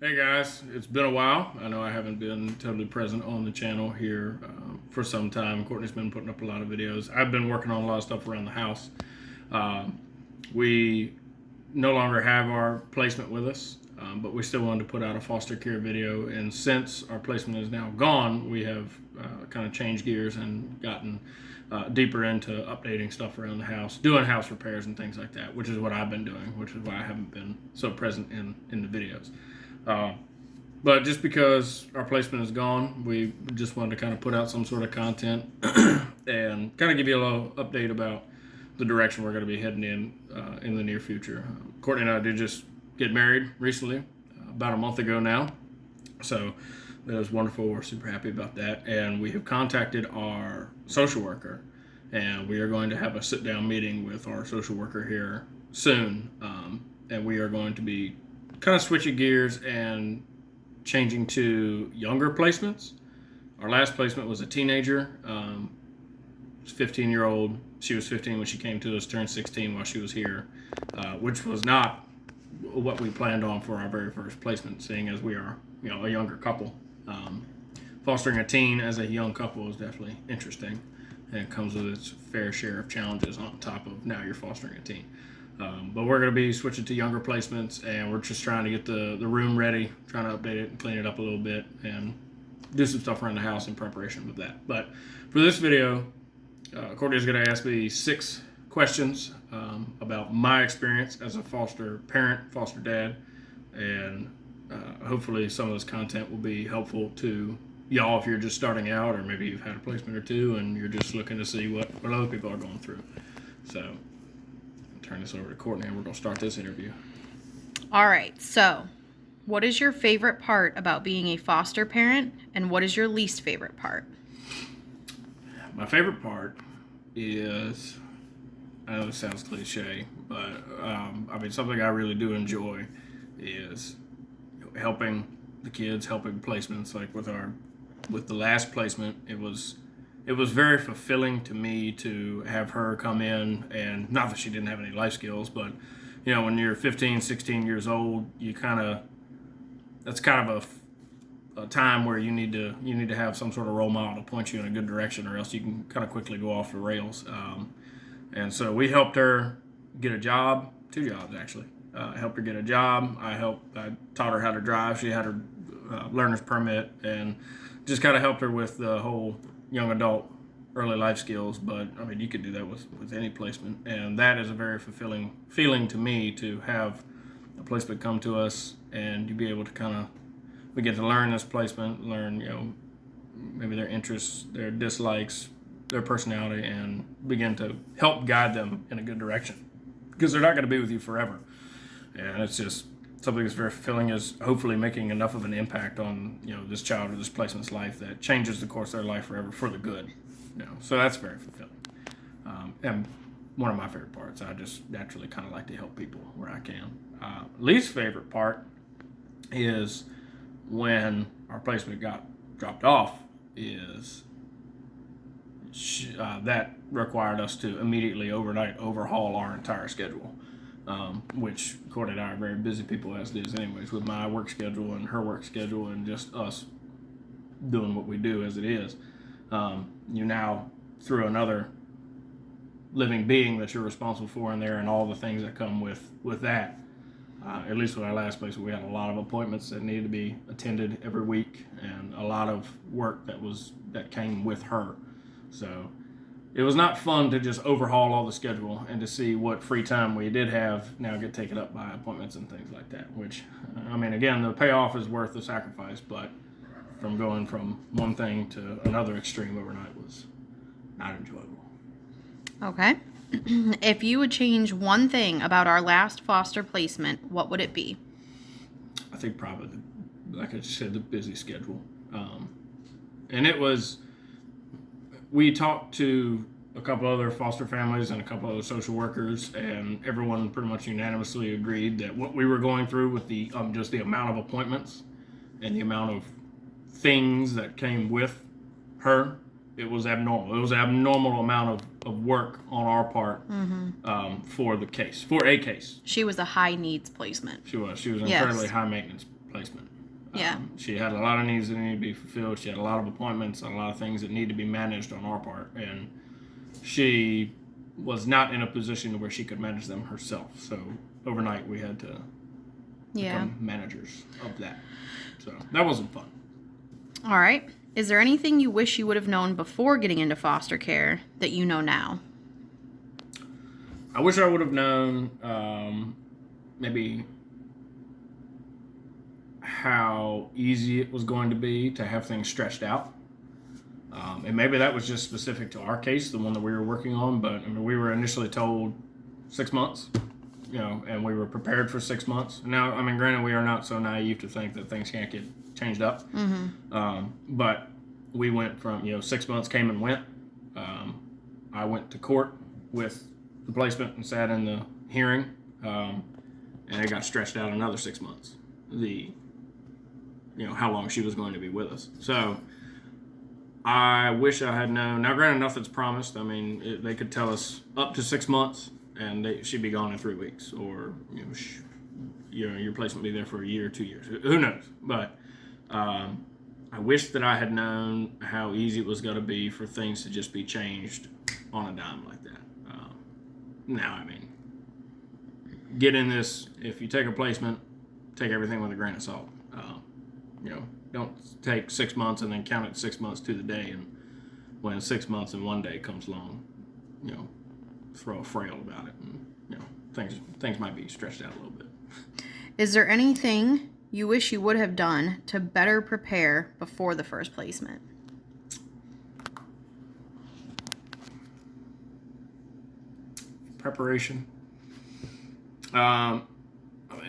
Hey guys, it's been a while. I know I haven't been totally present on the channel here for some time. Courtney's been putting up a lot of videos. I've been working on a lot of stuff around the house. Uh, we no longer have our placement with us, but we still wanted to put out a foster care video. And since our placement is now gone, we have kind of changed gears and gotten deeper into updating stuff around the house, doing house repairs and things like that, which is what I've been doing, which is why I haven't been so present in the videos. But just because our placement is gone, we just wanted to kind of put out some sort of content and kind of give you a little update about the direction we're going to be heading in the near future. Courtney and I did just get married recently, about a month ago now. So that was wonderful. We're super happy about that. And we have contacted our social worker, and we are going to have a sit-down meeting with our social worker here soon. And we are going to be kind of switching gears and changing to younger placements. Our last placement was a teenager, 15-year-old. She was 15 when she came to us, turned 16 while she was here, which was not what we planned on for our very first placement, seeing as we are, a younger couple. Fostering a teen as a young couple is definitely interesting, and it comes with its fair share of challenges on top of now you're fostering a teen. But we're going to be switching to younger placements, and we're just trying to get the room ready, trying to update it and clean it up a little bit, and do some stuff around the house in preparation with that. But for this video, Cody is going to ask me 6 questions about my experience as a foster parent, foster dad, and hopefully some of this content will be helpful to y'all if you're just starting out, or maybe you've had a placement or two and you're just looking to see what other people are going through. So turn this over to Courtney and we're going to start this interview. All right, so what is your favorite part about being a foster parent, and what is your least favorite part? My favorite part is, I know this sounds cliche, but something I really do enjoy is helping the kids, helping placements. Like with the last placement, it was very fulfilling to me to have her come in, and not that she didn't have any life skills, but when you're 15, 16 years old, that's kind of a time where you need to have some sort of role model to point you in a good direction, or else you can kind of quickly go off the rails. And so we helped her get a job, 2 jobs actually. Helped her get a job. I taught her how to drive. She had her learner's permit, and just kind of helped her with the whole young adult early life skills. But you could do that with any placement, and that is a very fulfilling feeling to me, to have a placement come to us and you be able to we get to learn this placement, learn maybe their interests, their dislikes, their personality, and begin to help guide them in a good direction, because they're not going to be with you forever. And it's just something that's very fulfilling, is hopefully making enough of an impact on this child or this placement's life that changes the course of their life forever for the good. So that's very fulfilling. And one of my favorite parts. I just naturally kind of like to help people where I can. Least favorite part is when our placement got dropped off. Is that required us to immediately overnight overhaul our entire schedule. Which Courtney and I are very busy people as it is anyways, with my work schedule and her work schedule and just us doing what we do as it is. You now threw another living being that you're responsible for in there, and all the things that come with that. At least with our last place, we had a lot of appointments that needed to be attended every week, and a lot of work that came with her. So it was not fun to just overhaul all the schedule and to see what free time we did have now get taken up by appointments and things like that, which, again, the payoff is worth the sacrifice, but from going from one thing to another extreme overnight was not enjoyable. Okay. If you would change one thing about our last foster placement, what would it be? I think probably, like I said, the busy schedule. And it was, we talked to a couple other foster families and a couple other social workers, and everyone pretty much unanimously agreed that what we were going through with the just the amount of appointments and the amount of things that came with her, it was abnormal. It was an abnormal amount of work on our part for a case. She was a high needs placement. She was an incredibly high maintenance placement. Yeah. She had a lot of needs that needed to be fulfilled. She had a lot of appointments and a lot of things that need to be managed on our part. And she was not in a position where she could manage them herself. So overnight we had to become managers of that. So that wasn't fun. All right. Is there anything you wish you would have known before getting into foster care that you know now? I wish I would have known maybe how easy it was going to be to have things stretched out. And maybe that was just specific to our case, the one that we were working on. But I mean, we were initially told 6 months, and we were prepared for 6 months. Now, I mean, granted, we are not so naive to think that things can't get changed up. But we went from, 6 months came and went. I went to court with the placement and sat in the hearing, and it got stretched out another 6 months. How long she was going to be with us. So I wish I had known. Now, granted, nothing's promised. I mean, they could tell us up to 6 months, and she'd be gone in 3 weeks, or your placement be there for a year or 2 years. Who knows? But I wish that I had known how easy it was going to be for things to just be changed on a dime like that. Now, I mean, get in this. If you take a placement, take everything with a grain of salt. Don't take 6 months and then count it 6 months to the day. And when 6 months and 1 day comes along, throw a frail about it. And, things might be stretched out a little bit. Is there anything you wish you would have done to better prepare before the first placement? Preparation.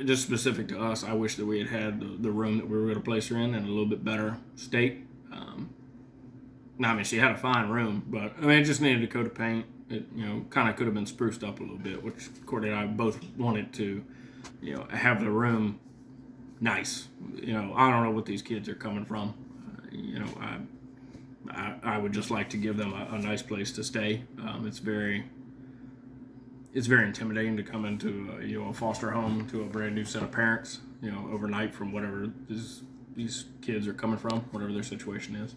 Just specific to us, I wish that we had the room that we were going to place her in a little bit better state. I mean, she had a fine room, but I mean, it just needed a coat of paint. It, kind of could have been spruced up a little bit, which Cody and I both wanted to, have the room nice. I don't know what these kids are coming from. I would just like to give them a nice place to stay. It's very intimidating to come into a foster home to a brand new set of parents, overnight from whatever these kids are coming from, whatever their situation is.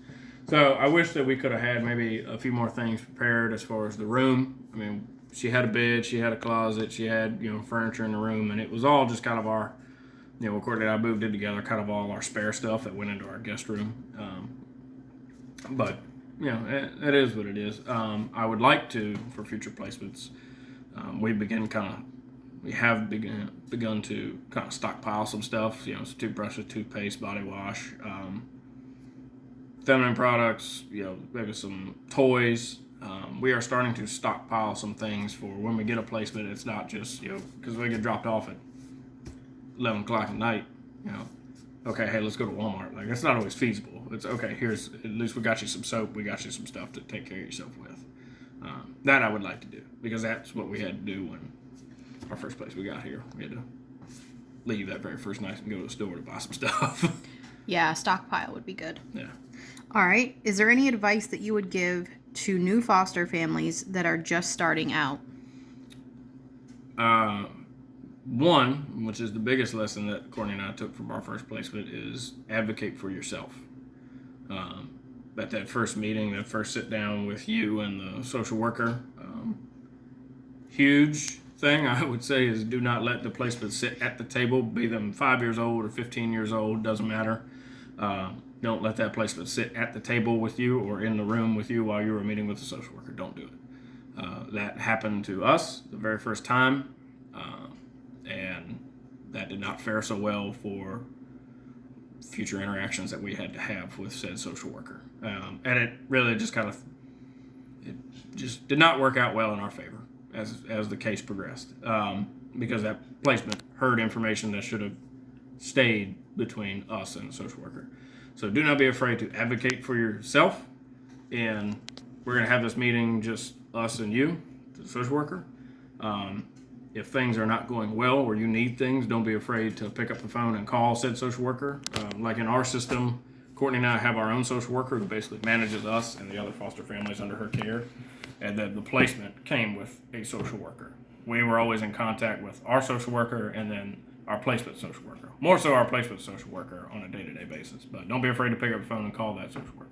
So I wish that we could have had maybe a few more things prepared as far as the room. I mean, she had a bed, she had a closet, she had furniture in the room, and it was all just kind of our, Courtney and I moved in together, kind of all our spare stuff that went into our guest room. But it is what it is. I would like to, for future placements, we have begun to kind of stockpile some stuff, some toothbrushes, toothpaste, body wash, feminine products, maybe some toys. We are starting to stockpile some things for when we get a placement. It's not just, because we get dropped off at 11 o'clock at night, okay, hey, let's go to Walmart. Like, that's not always feasible. It's okay, here's, at least we got you some soap, we got you some stuff to take care of yourself with. That I would like to do, because that's what we had to do when our first place we got here. We had to leave that very first night and go to the store to buy some stuff. Yeah, a stockpile would be good. Yeah. All right. Is there any advice that you would give to new foster families that are just starting out? One, which is the biggest lesson that Courtney and I took from our first placement, is advocate for yourself. At that first meeting, that first sit down with you and the social worker, huge thing I would say is do not let the placement sit at the table, be them 5 years old or 15 years old, doesn't matter. Don't let that placement sit at the table with you or in the room with you while you were meeting with the social worker. Don't do it. That happened to us the very first time, and that did not fare so well for future interactions that we had to have with said social worker. And it really just just did not work out well in our favor as the case progressed, because that placement heard information that should have stayed between us and the social worker. So do not be afraid to advocate for yourself, and we're going to have this meeting, just us and you, the social worker. If things are not going well or you need things, don't be afraid to pick up the phone and call said social worker. Like in our system, Courtney and I have our own social worker who basically manages us and the other foster families under her care, and then the placement came with a social worker. We were always in contact with our social worker, and then our placement social worker. More so our placement social worker on a day-to-day basis. But don't be afraid to pick up the phone and call that social worker.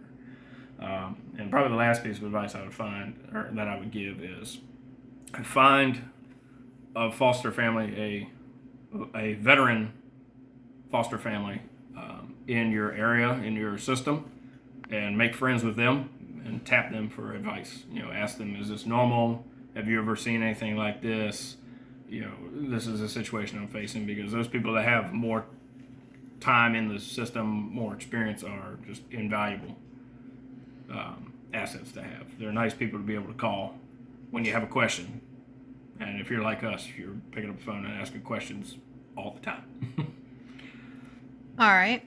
And probably the last piece of advice I would find, or that I would give, is find a foster family, a veteran foster family in your area, in your system, and make friends with them and tap them for advice. Ask them, is this normal? Have you ever seen anything like this? This is a situation I'm facing, because those people that have more time in the system, more experience, are just invaluable assets to have. They're nice people to be able to call when you have a question. And if you're like us, you're picking up the phone and asking questions all the time. All right.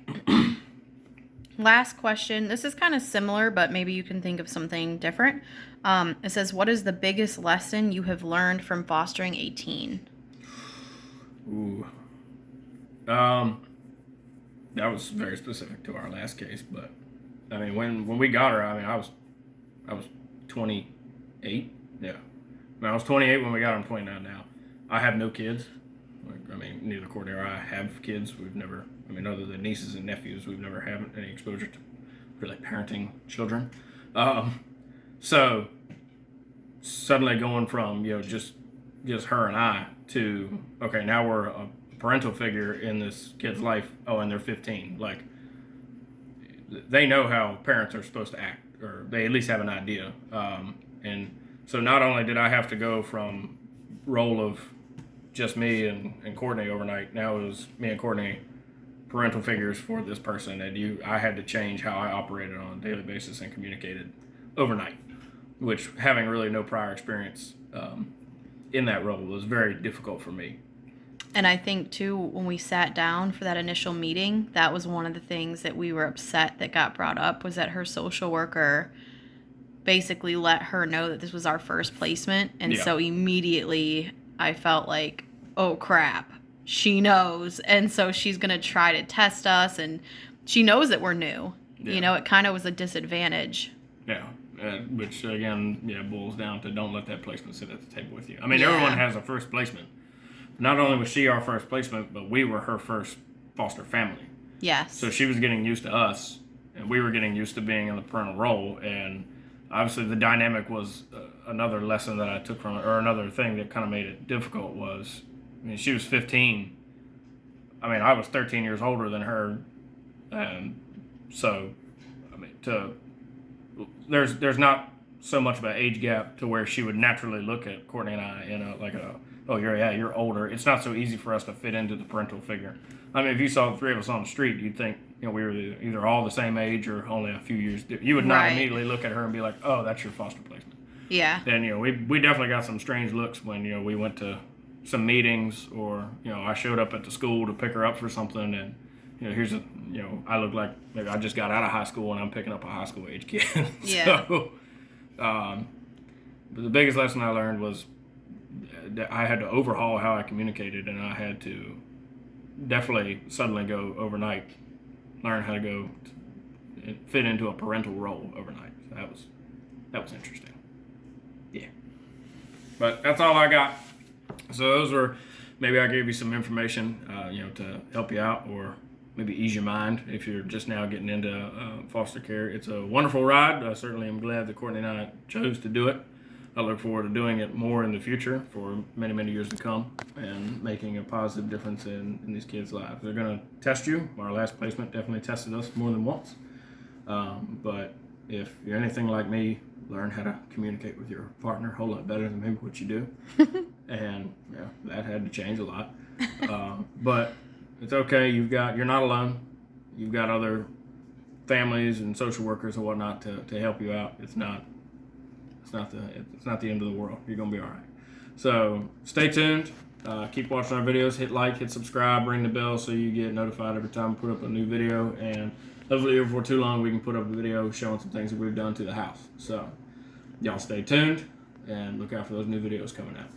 Last question. This is kind of similar, but maybe you can think of something different. It says, what is the biggest lesson you have learned from fostering a teen? Ooh. That was very specific to our last case, but I mean, when we got her, I mean, I was 28. Yeah. I was 28 when we got her. I'm 29 now. I have no kids. Neither Courtney or I have kids. We've never, other than nieces and nephews, we've never had any exposure to really parenting children. So suddenly going from, just her and I to, okay, now we're a parental figure in this kid's life. Oh, and they're 15. Like, they know how parents are supposed to act, or they at least have an idea. And so not only did I have to go from role of just me and Courtney overnight, now it was me and Courtney, parental figures for this person, and I had to change how I operated on a daily basis and communicated overnight, which, having really no prior experience in that role, was very difficult for me. And I think, too, when we sat down for that initial meeting, that was one of the things that we were upset that got brought up, was that her social worker basically let her know that this was our first placement. And so immediately I felt like, oh, crap, she knows. And so she's going to try to test us. And she knows that we're new. Yeah. It kind of was a disadvantage. Yeah. Which, again, boils down to, don't let that placement sit at the table with you. Everyone has a first placement. Not only was she our first placement, but we were her first foster family. Yes. So she was getting used to us, and we were getting used to being in the parental role. And obviously the dynamic was another lesson that I took from it, or another thing that kind of made it difficult was, she was 15. I was 13 years older than her. And so, there's not so much of an age gap to where she would naturally look at Courtney and I in you're older. It's not so easy for us to fit into the parental figure. If you saw the three of us on the street, you'd think, we were either all the same age or only a few years. You would not immediately look at her and be like, oh, that's your foster placement. Yeah. And, we definitely got some strange looks when, we went to some meetings, or, I showed up at the school to pick her up for something, and, I look like maybe I just got out of high school and I'm picking up a high school age kid. Yeah. So, but the biggest lesson I learned was that I had to overhaul how I communicated, and I had to definitely suddenly go overnight, learn how to go fit into a parental role overnight. So that was interesting. Yeah. But that's all I got. So those were, maybe I gave you some information, to help you out, or maybe ease your mind if you're just now getting into foster care. It's a wonderful ride. I certainly am glad that Courtney and I chose to do it. I look forward to doing it more in the future for many, many years to come, and making a positive difference in these kids' lives. They're going to test you. Our last placement definitely tested us more than once. But if you're anything like me, learn how to communicate with your partner a whole lot better than maybe what you do. And that had to change a lot. But it's okay. You're not alone. You've got other families and social workers and whatnot to help you out. It's not the end of the world. You're gonna be all right. So stay tuned. Keep watching our videos. Hit like, hit subscribe, ring the bell so you get notified every time we put up a new video. And hopefully before too long we can put up a video showing some things that we've done to the house. So y'all stay tuned and look out for those new videos coming out.